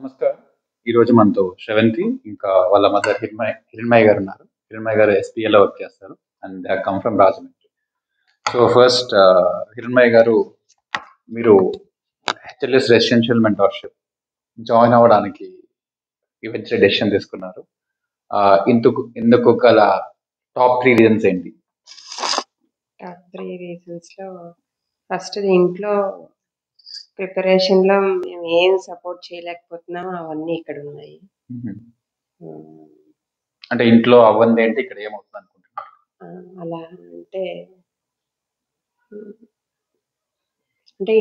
నమస్కారం. ఈరోజు మనతో శ్రవంతి ఇంకా వాళ్ళ మదర్ హిరణ్మయి గారు ఉన్నారు. హిరణ్మయి గారు ఎస్పీఏలో వర్క్ చేస్తారు and they come from Rajahmundry. So first Hiranmayi గారు, మీరు హెచ్ఎల్ఎస్ రెసిడెన్షియల్ మెంటర్షిప్ జాయిన్ అవ్వడానికి ఈ మధ్య డెసిషన్ తీసుకున్నారు. ఎందుకు గల టాప్ 3 రీజన్స్ ఏంటి? టాప్ 3 రీజన్స్లో ఫస్ట్ ఇంట్లో ప్రిపరేషన్లో మేము ఏం సపోర్ట్ చేయలేకపోతున్నాం, అవన్నీ ఇక్కడ ఉన్నాయి. అంటే ఇంట్లో అవ్వంది ఏంటి, ఇక్కడ ఏమవుతుంది అనుకుంటున్నారు? అలా అంటే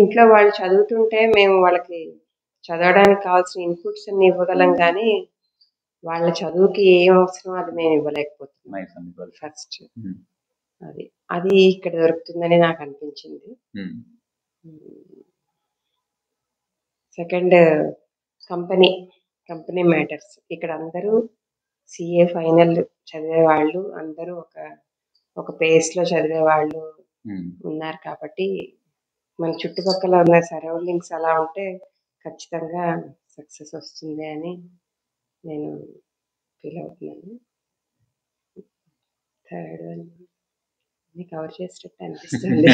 ఇంట్లో వాళ్ళు చదువుతుంటే మేము వాళ్ళకి చదవడానికి కావాల్సిన ఇన్పుట్స్ అన్ని ఇవ్వగలం, కానీ వాళ్ళ చదువుకి ఏం అవసరం అది మేము ఇవ్వలేకపోతున్నాం. ఫస్ట్ అది ఇక్కడ దొరుకుతుందని నాకు అనిపించింది. Second, company matters. ఇక్కడ అందరూ సిఏ ఫైనల్ చదివే వాళ్ళు, అందరూ ఒక పేస్లో చదివే వాళ్ళు ఉన్నారు కాబట్టి మన చుట్టుపక్కల ఉన్న సరౌండింగ్స్ అలా ఉంటే ఖచ్చితంగా సక్సెస్ వస్తుంది అని నేను ఫీల్ అవుతున్నాను. థర్డ్ కవర్ చేసేటట్టు అనిపిస్తుంది.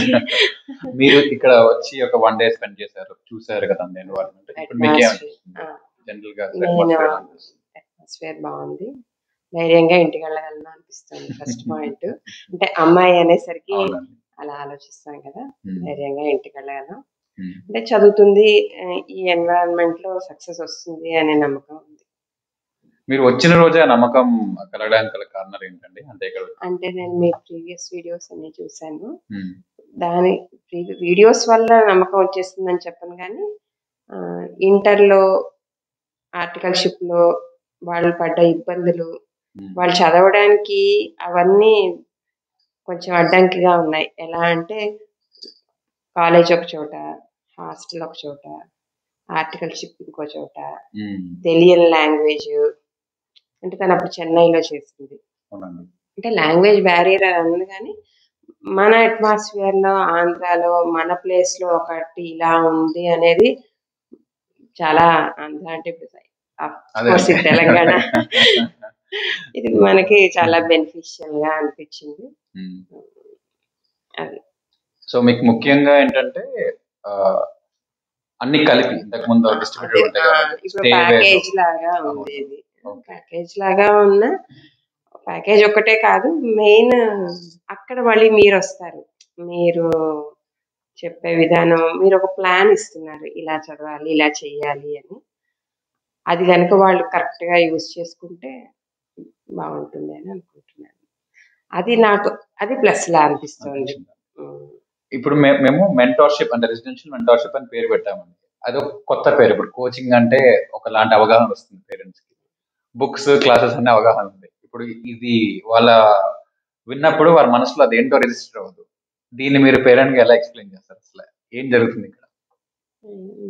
మీరు ఇక్కడ వచ్చి ఒక 1 డే స్పెండ్ చేశారు, చూసారు కదా ఎన్విరాన్మెంట్. అట్మాస్ఫియర్ బాగుంది, ధైర్యంగా ఇంటికి వెళ్ళగలను అనిపిస్తుంది. ఫస్ట్ పాయింట్ అంటే అమ్మాయి అనేసరికి అలా ఆలోచిస్తాం కదా, ధైర్యంగా ఇంటికి వెళ్ళగలం. అంటే చదువుతుంది, ఈ ఎన్విరాన్మెంట్ లో సక్సెస్ వస్తుంది అనే నమ్మకం ఉంది. మీరు వచ్చిన రోజే నమ్మకం కలగడానికి గల కారణాలు ఏంటండి? అంటే నేను మీ ప్రీవియస్ వీడియోస్ అన్ని చూసాను, దాని వీడియోస్ వల్ల నమ్మకం వచ్చేస్తుందని చెప్పను, కానీ ఇంటర్లో ఆర్టికల్షిప్ లో వాళ్ళు పడ్డ ఇబ్బందులు, వాళ్ళు చదవడానికి అవన్నీ కొంచెం అడ్డంకిగా ఉన్నాయి. ఎలా అంటే కాలేజ్ ఒక చోట, హాస్టల్ ఒక చోట, ఆర్టికల్షిప్ ఇంకో చోట, తెలియని లాంగ్వేజ్. అంటే తను అప్పుడు చెన్నైలో చేసింది, అంటే లాంగ్వేజ్ బ్యారియర్ అన్నది, కానీ మన అట్మాస్ఫియర్లో ఆంధ్రాలో మన ప్లేస్లో ఒకటి ఇలా ఉంది అనేది చాలా, ఆంధ్ర అంటే తెలంగాణ, ఇది మనకి చాలా బెనిఫిషియల్ గా అనిపించింది. అది సో మీకు ముఖ్యంగా ఏంటంటే అన్ని కలిపి ఇంతకు ముందు ప్యాకేజ్ లాగా ఉంది. ఇది ప్యాకేజ్ లాగా ఉన్న ప్యాకేజ్ ఒక్కటే కాదు, మెయిన్ అక్కడ మళ్ళీ మీరు వస్తారు, మీరు చెప్పే విధానం, మీరు ఒక ప్లాన్ ఇస్తున్నారు, ఇలా చదవాలి ఇలా చెయ్యాలి అని. అది కనుక వాళ్ళు కరెక్ట్ గా యూజ్ చేసుకుంటే బాగుంటుంది అని అనుకుంటున్నాను. అది ప్లస్ లా అనిపిస్తుంది. ఇప్పుడు మేము మెంటర్షిప్ అంటే రెసిడెన్షియల్ మెంటర్షిప్ అని పేరు పెట్టామండి. అది ఒక కొత్త పేరు. ఇప్పుడు కోచింగ్ అంటే ఒకలాంటి అవగాహన వస్తుంది పేరెంట్స్ కి, బుక్స్ క్లాసెస్ అనే అవగాహన ఉంది. ఇప్పుడు ఇది వాళ్ళ విన్నప్పుడు వారి మనసులో అది ఏంటో రిజిస్టర్ అవ్వదు. దీన్ని మీరు పేరెంట్ గా ఎలా ఎక్స్ప్లెయిన్ చేస్తారు? అసలు ఏం జరుగుతుంది ఇక్కడ?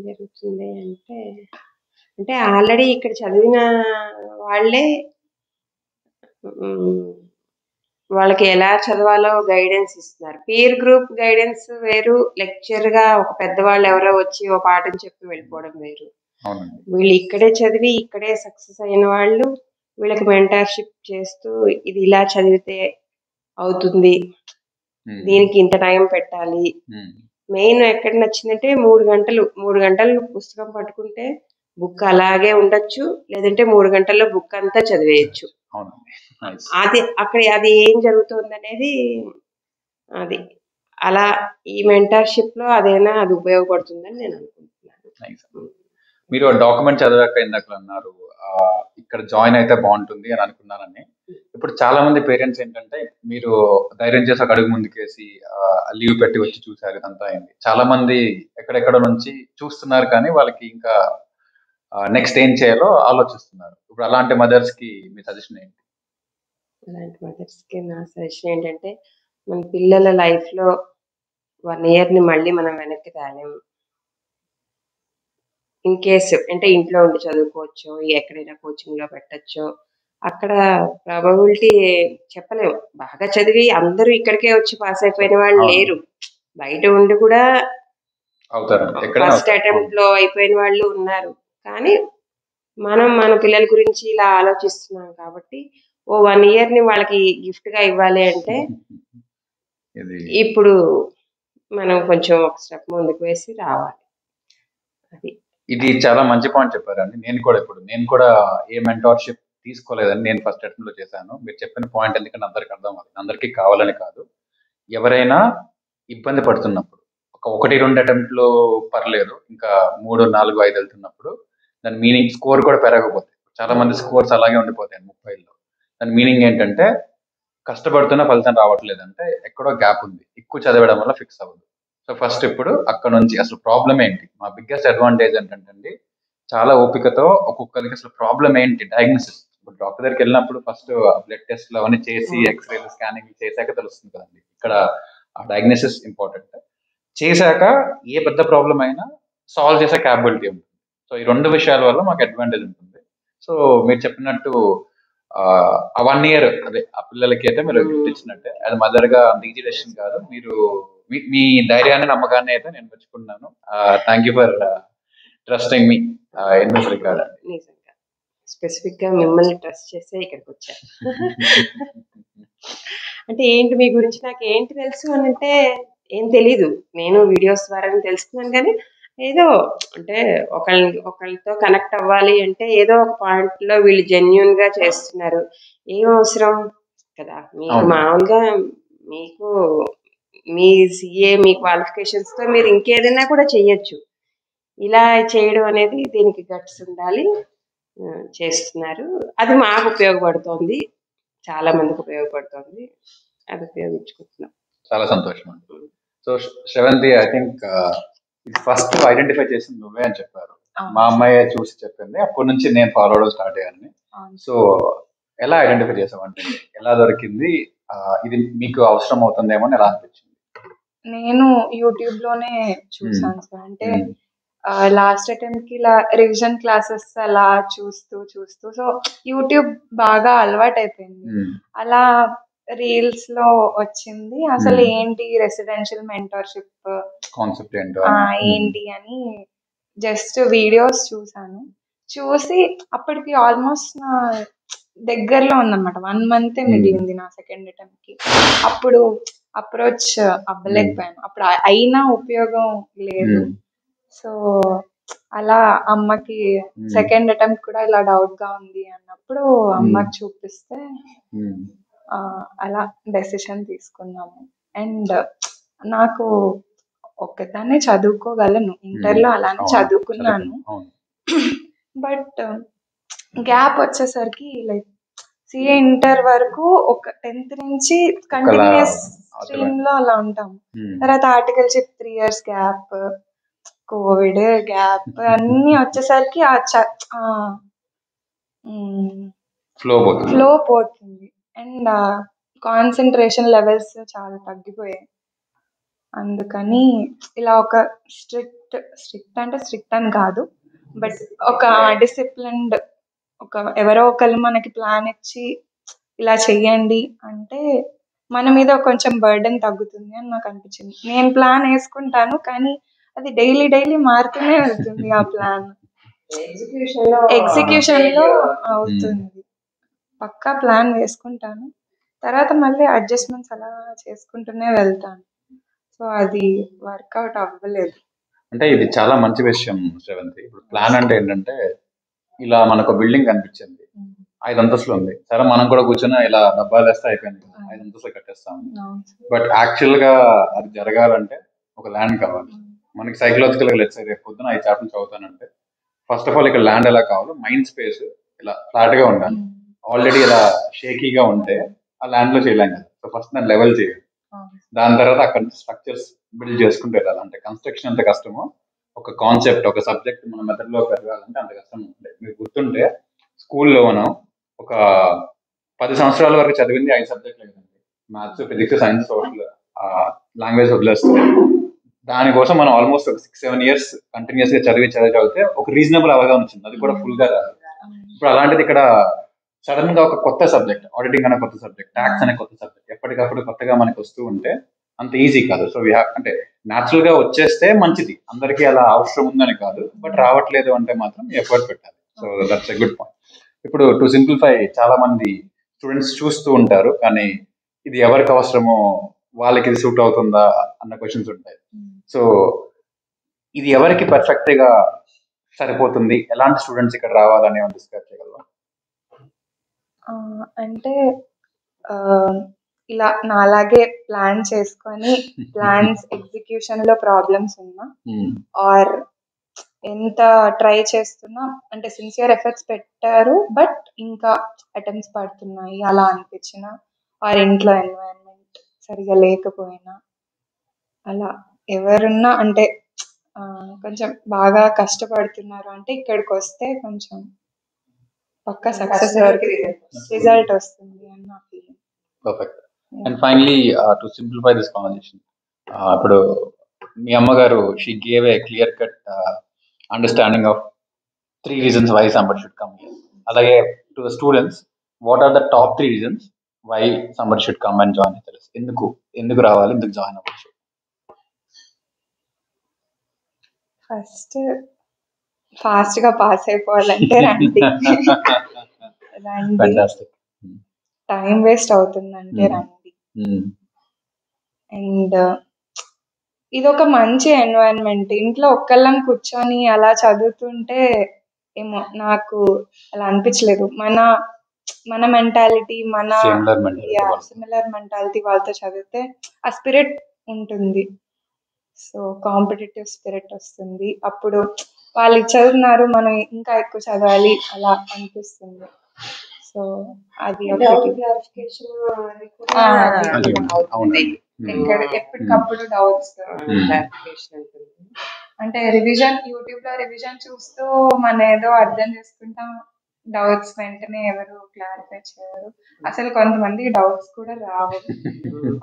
జరుగుతుంది అంటే ఆల్రెడీ ఇక్కడ చదివిన వాళ్ళే వాళ్ళకి ఎలా చదవాలో గైడెన్స్ ఇస్తున్నారు. పీర్ గ్రూప్ గైడెన్స్ వేరు, లెక్చర్ గా ఒక పెద్దవాళ్ళు ఎవరో వచ్చి ఒక పాఠం చెప్పి వెళ్ళిపోవడం వేరు. వీళ్ళు ఇక్కడే చదివి ఇక్కడే సక్సెస్ అయిన వాళ్ళు వీళ్ళకి మెంటర్షిప్ చేస్తూ, ఇది ఇలా చదివితే అవుతుంది, దీనికి ఇంత టైం పెట్టాలి. మెయిన్ ఎక్కడ నచ్చిందంటే 3 గంటలు పుస్తకం పట్టుకుంటే బుక్ అలాగే ఉండొచ్చు, లేదంటే 3 గంటల్లో బుక్ అంతా చదివేయచ్చు. అది ఏం జరుగుతుంది అనేది, అది అలా ఈ మెంటర్షిప్ లో అది ఉపయోగపడుతుందని నేను అనుకుంటున్నాను. మీరు డాక్యుమెంట్ చదివాక ఇందాక అన్నారు ఇక్కడ జాయిన్ అయితే బాగుంటుంది అని అనుకున్నానని. ఇప్పుడు చాలా మంది పేరెంట్స్ ఏంటంటే, మీరు ధైర్యం చేసి ఒక అడుగు ముందుకేసి లీవ్ పెట్టి వచ్చి చూసారు, ఇదంతా అయింది. చాలా మంది ఎక్కడెక్కడ నుంచి చూస్తున్నారు, కానీ వాళ్ళకి ఇంకా నెక్స్ట్ ఏం చేయాలో ఆలోచిస్తున్నారు. ఇప్పుడు అలాంటి మదర్స్ కి మీ సజెషన్ ఏంటి? అలాంటి మదర్స్ కి నా సజెషన్ ఏంటంటే, మన పిల్లల లైఫ్ లో 1 year ని మళ్ళీ మనం వెనక్కి తేలేము. ఇన్ కేసు అంటే ఇంట్లో ఉండి చదువుకోవచ్చు, ఎక్కడైనా కోచింగ్ లో పెట్టచ్చు, అక్కడ ప్రాబబిలిటీ చెప్పలేము. బాగా చదివి అందరూ ఇక్కడికే వచ్చి పాస్ అయిపోయిన వాళ్ళు లేరు, బయట ఉండి కూడా ఫస్ట్ అటెంప్ట్ లో అయిపోయిన వాళ్ళు ఉన్నారు. కానీ మనం మన పిల్లల గురించి ఇలా ఆలోచిస్తున్నాం కాబట్టి ఓ 1 ఇయర్‌ని వాళ్ళకి గిఫ్ట్‌గా ఇవ్వాలి అంటే ఇప్పుడు మనం కొంచెం ఒక స్టెప్ ముందుకు వేసి రావాలి. అది. ఇది చాలా మంచి పాయింట్ చెప్పారండి. నేను కూడా ఏ మెంటార్‌షిప్ తీసుకోలేదండి. నేను ఫస్ట్ అటెంప్ట్‌లో చేశాను. మీరు చెప్పిన పాయింట్ ఎందుకంటే అందరికి అర్థం అవుతుంది. అందరికీ కావాలని కాదు. ఎవరైనా ఇబ్బంది పడుతున్నప్పుడు ఒక 1, 2 అటెంప్ట్‌లో పర్లేదు. ఇంకా 3, 4, 5 వెళ్తున్నప్పుడు దాని మీనింగ్ స్కోర్ కూడా పెరగకపోతే చాలా మంది స్కోర్స్ అలాగే ఉండిపోతాయి 30లో. దాని మీనింగ్ ఏంటంటే కష్టపడుతున్న ఫలితం రావట్లేదంటే ఎక్కడో గ్యాప్ ఉంది. ఎక్కువ చదవడం వల్ల ఫిక్స్ అవ్వదు. సో ఫస్ట్ ఇప్పుడు అక్కడ నుంచి అసలు ప్రాబ్లం ఏంటి? మా బిగ్గెస్ట్ అడ్వాంటేజ్ ఏంటంటే చాలా ఓపికతో ఒక్కొక్కరికి అసలు ప్రాబ్లం ఏంటి డయాగ్నోసిస్. ఇప్పుడు డాక్టర్ దగ్గరికి వెళ్ళినప్పుడు ఫస్ట్ బ్లడ్ టెస్ట్లు అవన్నీ చేసి ఎక్స్రేలు స్కానింగ్ చేశాక తెలుస్తుంది కదండి. ఇక్కడ ఆ డయాగ్నోసిస్ ఇంపార్టెంట్. చేశాక ఏ పెద్ద ప్రాబ్లం అయినా సాల్వ్ చేసే క్యాపబిలిటీ ఉంటుంది. సో ఈ 2 విషయాల వల్ల మాకు అడ్వాంటేజ్ ఉంటుంది. సో మీరు చెప్పినట్టు ఆ 1 ఇయర్ అదే ఆ పిల్లలకి అయితే మీరు గిఫ్ట్ ఇచ్చినట్టే. అది మదర్‌గా అంత ఈజీ డెసిషన్ కాదు. మీరు మీ ధైర్యాన్ని నమ్మకాన్ని అయితే నేను మెచ్చుకున్నాను. Thank you for trusting me in this regard. నిజంగా. స్పెసిఫిక్‌గా మిమ్మల్ని ట్రస్ట్ చేసే ఇక్కడికి వచ్చాను. అంటే ఏంటి మీ గురించి నాకు ఏంటి తెలుసు అనంటే ఏం తెలీదు. నేను వీడియోస్ ద్వారానే తెలుసుకున్నాను కానీ ఏదో అంటే ఒకళ్ళతో కనెక్ట్ అవ్వాలి అంటే ఏదో ఒక పాయింట్‌లో వీళ్ళు జెన్యూన్‌గా చేస్తున్నారు. ఏం అవసరం కదా! మీకు మామూలుగా మీకు మీ సీఏ మీ క్వాలిఫికేషన్స్‌తో మీరు ఇంకేదైనా కూడా చెయ్యొచ్చు. ఇలా చేయడం అనేది దీనికి గట్స్ ఉండాలి. చేస్తున్నారు. అది మాకు ఉపయోగపడుతోంది. చాలా మందికి ఉపయోగపడుతోంది. అది ఉపయోగించుకుంటున్నాం. చాలా సంతోషం అండి. So Sravanthi I think first identify చేసింది నువ్వే అని చెప్పారు. మా అమ్మాయి చూసి చెప్పింది. అప్పటి నుంచి నేను ఫాలో అవడం స్టార్ట్ అయ్యాను. సో ఎలా ఐడెంటిఫై చేసావంటే ఎలా దొరికింది? ఇది మీకు అవసరం అవుతుందేమో ఎలా అనిపించింది? నేను యూట్యూబ్ లోనే చూసాను సార్. అంటే లాస్ట్ అటెంప్ట్ కి ఇలా రివిజన్ క్లాసెస్ అలా చూస్తూ సో యూట్యూబ్ బాగా అలవాటు అయిపోయింది. అలా రీల్స్ లో వచ్చింది అసలు ఏంటి రెసిడెన్షియల్ మెంటర్షిప్ కాన్సెప్ట్ ఏంటి అని జస్ట్ వీడియోస్ చూసాను. చూసి అప్పటికి ఆల్మోస్ట్ నా దగ్గరలో ఉందన్నమాట. 1 month మిగిలింది నా సెకండ్ అటెంప్ట్ కి. అప్పుడు అప్రోచ్ అవ్వలేకపోయాను. అప్పుడు అయినా ఉపయోగం లేదు. సో అలా అమ్మకి సెకండ్ అటెంప్ట్ కూడా ఇలా డౌట్ గా ఉంది అన్నప్పుడు అమ్మకి చూపిస్తే అలా డెసిషన్ తీసుకున్నాము. అండ్ నాకు ఒక్కదాన్నే చదువుకోగలను. ఇంటర్లో అలానే చదువుకున్నాను. బట్ గ్యాప్ వచ్చేసరికి లైక్ సిఏ ఇంటర్ వరకు ఒక 10th నుంచి కంటిన్యూస్ స్ట్రీమ్ లో అలా ఉంటాం. తర్వాత articleship 3 years gap, Covid gap అన్ని వచ్చేసరికి ఫ్లో పోతుంది. అండ్ కాన్సన్ట్రేషన్ లెవెల్స్ చాలా తగ్గిపోయాయి. అందుకని ఇలా ఒక స్ట్రిక్ట్ అని కాదు, బట్ ఒక డిసిప్లిన్డ్ ఎవరో ఒకళ్ళు మనకి ప్లాన్ ఇచ్చి ఇలా చెయ్యండి అంటే మన మీద కొంచెం బర్డెన్ తగ్గుతుంది అని నాకు అనిపించింది. నేను ప్లాన్ వేసుకుంటాను కానీ అది డైలీ మారుతూనే వెళ్తుంది. ఆ ప్లాన్ ఎగ్జిక్యూషన్ లో అవుతుంది. పక్కా ప్లాన్ వేసుకుంటాను, తర్వాత మళ్ళీ అడ్జస్ట్మెంట్స్ అలా చేసుకుంటూనే వెళ్తాను. సో అది వర్కౌట్ అవ్వలేదు. అంటే ఇది చాలా మంచి విషయం శ్రవంతి. ఇప్పుడు ప్లాన్ అంటే ఏంటంటే ఇలా మనకు బిల్డింగ్ కనిపించింది, 5 అంతస్తులు ఉంది, సరే మనం కూడా కూర్చొని ఇలా డబ్బాలు వేస్తే అయిపోయింది, 5 అంతస్తులు కట్టేస్తాం. బట్ యాక్చువల్ గా అది జరగాలంటే ఒక ల్యాండ్ కావాలి. మనకి సైకలాజికల్ గా లెట్స్ రేపు పొద్దున 5 చాప్టర్లు చదువుతానంటే ఫస్ట్ ఆఫ్ ఆల్ ఇక్కడ ల్యాండ్ ఎలా కావాలో మైండ్ స్పేస్ ఇలా ఫ్లాట్ గా ఉండాలి. ఆల్రెడీ ఇలా షేకీగా ఉంటే ఆ ల్యాండ్ లో చేయలేం కదా. సో ఫస్ట్ దాన్ని లెవెల్ చేయాలి. దాని తర్వాత అక్కడ నుంచి స్ట్రక్చర్స్ బిల్డ్ చేసుకుంటూ వెళ్ళాలి. అంటే కన్స్ట్రక్షన్ ఎంత కష్టమో ఒక కాన్సెప్ట్ ఒక సబ్జెక్ట్ మన మెథడ్లో పెరగాలంటే అంత కష్టం ఉంటుంది. మీకు గుర్తుంటే స్కూల్లో మనం ఒక 10 సంవత్సరాల వరకు చదివింది 5 సబ్జెక్టులు కదండి. Maths, physics, science, social, language వదిలేస్తే దానికోసం మనం ఆల్మోస్ట్ ఒక 6-7 years కంటిన్యూస్ గా చదివితే ఒక రీజనబుల్ అవగాహన వచ్చింది. అది కూడా ఫుల్ గా రాదు. ఇప్పుడు అలాంటిది ఇక్కడ సడన్ గా ఒక కొత్త సబ్జెక్ట్, ఆడిటింగ్ అనే కొత్త సబ్జెక్ట్, ట్యాక్స్ అనే కొత్త సబ్జెక్ట్ ఎప్పటికప్పుడు కొత్తగా మనకి వస్తూ ఉంటే అంత ఈజీ కాదు. సో అంటే న్యాచురల్ గా వచ్చేస్తే మంచిది, అందరికీ అలా అవసరం ఉందని కాదు. బట్ రావట్లేదు అంటే మాత్రం ఎఫర్ట్ పెట్టాలి. So that's a good point. ఇప్పుడు టు సింప్లిఫై, చాలా మంది స్టూడెంట్స్ చూస్తూ ఉంటారు, కానీ ఇది ఎవరికి అవసరమో, వాళ్ళకి ఇది సూట్ అవుతుందా అన్న క్వశ్చన్స్ ఉంటాయి. సో ఇది ఎవరికి పర్ఫెక్ట్ గా సరిపోతుంది, ఎలాంటి స్టూడెంట్స్ ఇక్కడ రావాలని డిస్కస్ చేయగలవా? అంటే ఇలా నాలాగే ప్లాన్ చేసుకొని ప్లాన్స్ ఎగ్జిక్యూషన్ లో ప్రాబ్లమ్స్ ఉన్నా ఆర్ ఎంత ట్రై చేస్తున్నా, అంటే సిన్సియర్ ఎఫర్ట్స్ పెట్టారు బట్ ఇంకా అటెంప్ట్స్ పడుతున్నాయి అలా అనిపించిన, ఆర్ ఇంట్లో ఎన్వైరన్మెంట్ సరిగా లేకపోయినా, అలా ఎవరున్నా అంటే కొంచెం బాగా కష్టపడుతున్నారు అంటే ఇక్కడికి వస్తే కొంచెం పక్కా సక్సెస్ రిజల్ట్ వస్తుంది అని నా feeling. Perfect. And finally to simplify this conversation, ఇప్పుడు మీ అమ్మగారు she gave a clear cut understanding of 3 reasons why somebody should come here. అలాగే to the students, what are the top 3 reasons why somebody should come and join HLS? ఎందుకు రావాలి, ఎందుకు join అవ్వచ్చు? Fast గా pass అయిపోవాలంటే రండి. Time waste అవుతుందంటే రండి. And ఇది ఒక మంచి ఎన్వైరన్మెంట్. ఇంట్లో ఒక్కళ్ళం కూర్చొని అలా చదువుతుంటే ఏమో నాకు అలా అనిపించలేదు. మన మెంటాలిటీ, మన సిమిలర్ మెంటాలిటీ వాళ్ళతో చదివితే ఆ స్పిరిట్ ఉంటుంది. సో కాంపిటేటివ్ స్పిరిట్ వస్తుంది. అప్పుడు వాళ్ళు చదువుతున్నారు, మనం ఇంకా ఎక్కువ చదవాలి అలా అనిపిస్తుంది. సో అది ఎప్పటికప్పుడు డౌట్స్ క్లారిఫికేషన్ ఉంటుంది. అంటే యూట్యూబ్ లో రివిజన్ చూస్తూ మన ఏదో అర్థం చేసుకుంటాం, డౌట్స్ వెంటనే ఎవరు క్లారిఫై చేయరు. అసలు కొంతమంది డౌట్స్ కూడా రావు,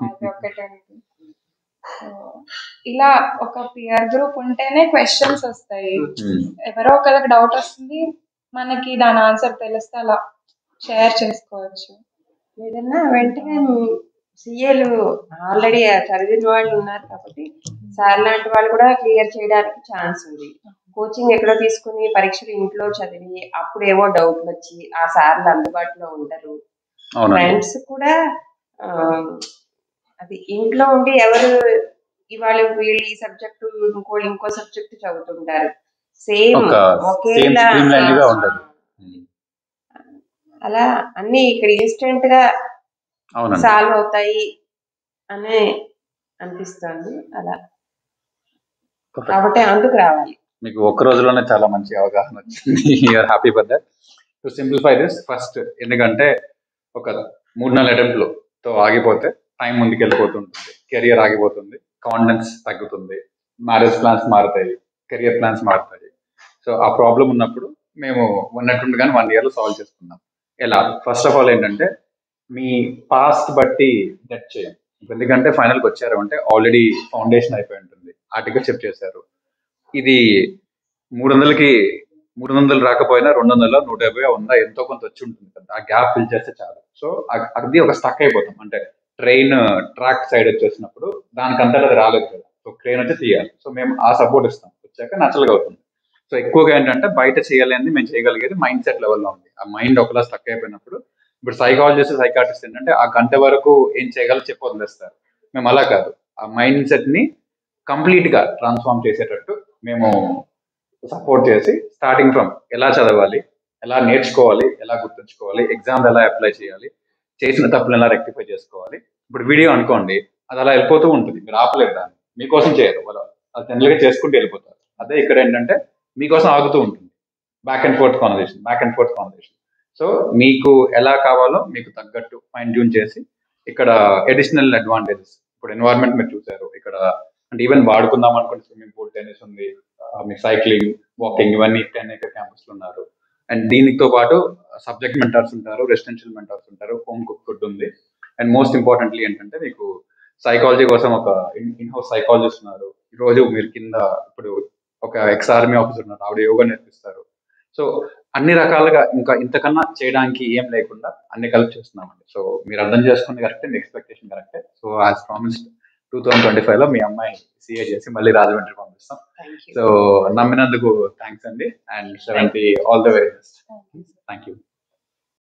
అది ఒకటే. ఇలా ఒక పియర్ గ్రూప్ ఉంటేనే క్వశ్చన్స్ వస్తాయి. ఎవరో ఒకరికి డౌట్ వస్తుంది, మనకి దాని ఆన్సర్ తెలిస్తే అలా షేర్ చేసుకోవచ్చు. ఏదన్నా వెంటనే సిఏలు ఆల్రెడీ చదివిన వాళ్ళు ఉన్నారు కాబట్టి సార్ లాంటి వాళ్ళు కూడా క్లియర్ చేయడానికి ఛాన్స్ ఉంది. కోచింగ్ ఎక్కడో తీసుకుని పరీక్షలు ఇంట్లో చదివి అప్పుడు ఏవో డౌట్లు వచ్చి ఆ సార్లు అందుబాటులో ఉంటారు. ఫ్రెండ్స్ కూడా అది ఇంట్లో ఉండి ఎవరు ఇవాళ వీళ్ళు ఈ సబ్జెక్టు ఇంకో సబ్జెక్టు చదువుతుంటారు, సేమ్ ఒకేలా అలా అన్ని ఇక్కడ ఇన్స్టెంట్ గా సాల్వ్ అవుతాయి అని అనిపిస్తుంది. అలా కాబట్టి అందుకు రావాలి. మీకు ఒక్క రోజులోనే చాలా మంచి అవగాహన వచ్చింది. You're happy for that. To simplify this, first ఎందుకంటే ఒక 3-4 అటెంప్ట్లతో ఆగిపోతే టైం ముందుకు వెళ్ళిపోతుంటుంది, కెరియర్ ఆగిపోతుంది, కాన్ఫిడెన్స్ తగ్గుతుంది, మ్యారేజ్ ప్లాన్స్ మారుతాయి, కెరియర్ ప్లాన్స్ మారుతాయి. సో ఆ ప్రాబ్లం ఉన్నప్పుడు మేము ఉన్నట్టుండగానే 1 yearలో సాల్వ్ చేసుకున్నాం. ఎలా? ఫస్ట్ ఆఫ్ ఆల్ ఏంటంటే మీ పాస్ట్ బట్టి జడ్జ్ చేయండి. ఎందుకంటే ఫైనల్కి వచ్చారు అంటే ఆల్రెడీ ఫౌండేషన్ అయిపోయి ఉంటుంది, ఆర్టికల్ చెప్ చేశారు. ఇది 300 రాకపోయినా 200, 150, 100 ఎంతో కొంత వచ్చి ఉంటుంది కదా, ఆ గ్యాప్ ఫిల్ చేస్తే చాలు. సో అది ఒక స్టక్ అయిపోతాం. అంటే ట్రైన్ ట్రాక్ సైడ్ వచ్చేసినప్పుడు దానికి అంతటా అది రాలేదు కదా, సో క్రేన్ వచ్చి తీయాలి. సో మేము ఆ సపోర్ట్ ఇస్తాం, వచ్చాక నచ్చలుగా అవుతుంది. సో ఎక్కువగా ఏంటంటే బయట చేయలేనిది మేము చేయగలిగేది మైండ్ సెట్ లెవెల్లో ఉంది. ఆ మైండ్ ఒకలా స్టక్ అయిపోయినప్పుడు, ఇప్పుడు సైకాలజిస్ట్ సైకాట్రిస్ట్ ఏంటంటే ఆ గంట వరకు ఏం చేయగలరో చెప్పి వదిలేస్తారు. మేము అలా కాదు, ఆ మైండ్ సెట్ ని కంప్లీట్ గా ట్రాన్స్ఫార్మ్ చేసేటట్టు మేము సపోర్ట్ చేసి, స్టార్టింగ్ ఫ్రమ్ ఎలా చదవాలి, ఎలా నేర్చుకోవాలి, ఎలా గుర్తుంచుకోవాలి, ఎగ్జామ్ ఎలా అప్లై చేయాలి, చేసిన తప్పులు ఎలా రెక్టిఫై చేసుకోవాలి. ఇప్పుడు వీడియో అనుకోండి, అది అలా వెళ్ళిపోతూ ఉంటుంది, మీరు ఆపలేదు దాన్ని, మీకోసం చేయరు వాళ్ళు, అది జనరల్గా చేసుకుంటూ వెళ్ళిపోతారు. అదే ఇక్కడ ఏంటంటే మీకోసం ఆగుతూ ఉంటుంది, back and fourth conversation. So మీకు ఎలా కావాలో మీకు తగ్గట్టు ఫైన్ ట్యూన్ చేసి, ఇక్కడ అడిషనల్ అడ్వాంటేజెస్, ఇప్పుడు ఎన్వైరన్మెంట్ మీరు చూసారు ఇక్కడ, అంటే ఈవెన్ వాడుకుందాం అనుకుంటే స్విమ్మింగ్ పూల్, టెన్నిస్ ఉంది, మీ సైక్లింగ్, వాకింగ్, ఇవన్నీ 10 acre క్యాంపస్లో ఉన్నారు. అండ్ దీనితో పాటు సబ్జెక్ట్ మెంటర్స్ ఉంటారు, రెసిడెన్షియల్ మెంటర్స్ ఉంటారు, హోమ్ కుక్ ఫుడ్ ఉంది. అండ్ మోస్ట్ ఇంపార్టెంట్లీ ఏంటంటే మీకు సైకాలజీ కోసం ఒక ఇన్-హౌస్ సైకాలజిస్ట్ ఉన్నారు. ఈరోజు మీరు కింద ఇప్పుడు ఒక ఎక్స్-ఆర్మీ ఆఫీసర్ ఉన్నారు, ఆవిడ యోగా నేర్పిస్తారు. సో అన్ని రకాలుగా ఇంకా ఇంతకన్నా చేయడానికి ఏం లేకుండా అన్ని కలిపి చేస్తున్నామండి. సో మీరు అర్థం చేసుకుంది కరెక్టే, మీ ఎక్స్పెక్టేషన్ కరెక్టే. సో యాజ్ ప్రామిస్డ్, 2025లో మీ అమ్మాయి సిఏ చేసి మళ్ళీ రాజమండ్రి పంపిస్తాం. సో నమ్మినందుకు థ్యాంక్స్ అండి. And Sravanthi, all the very best. Thank you.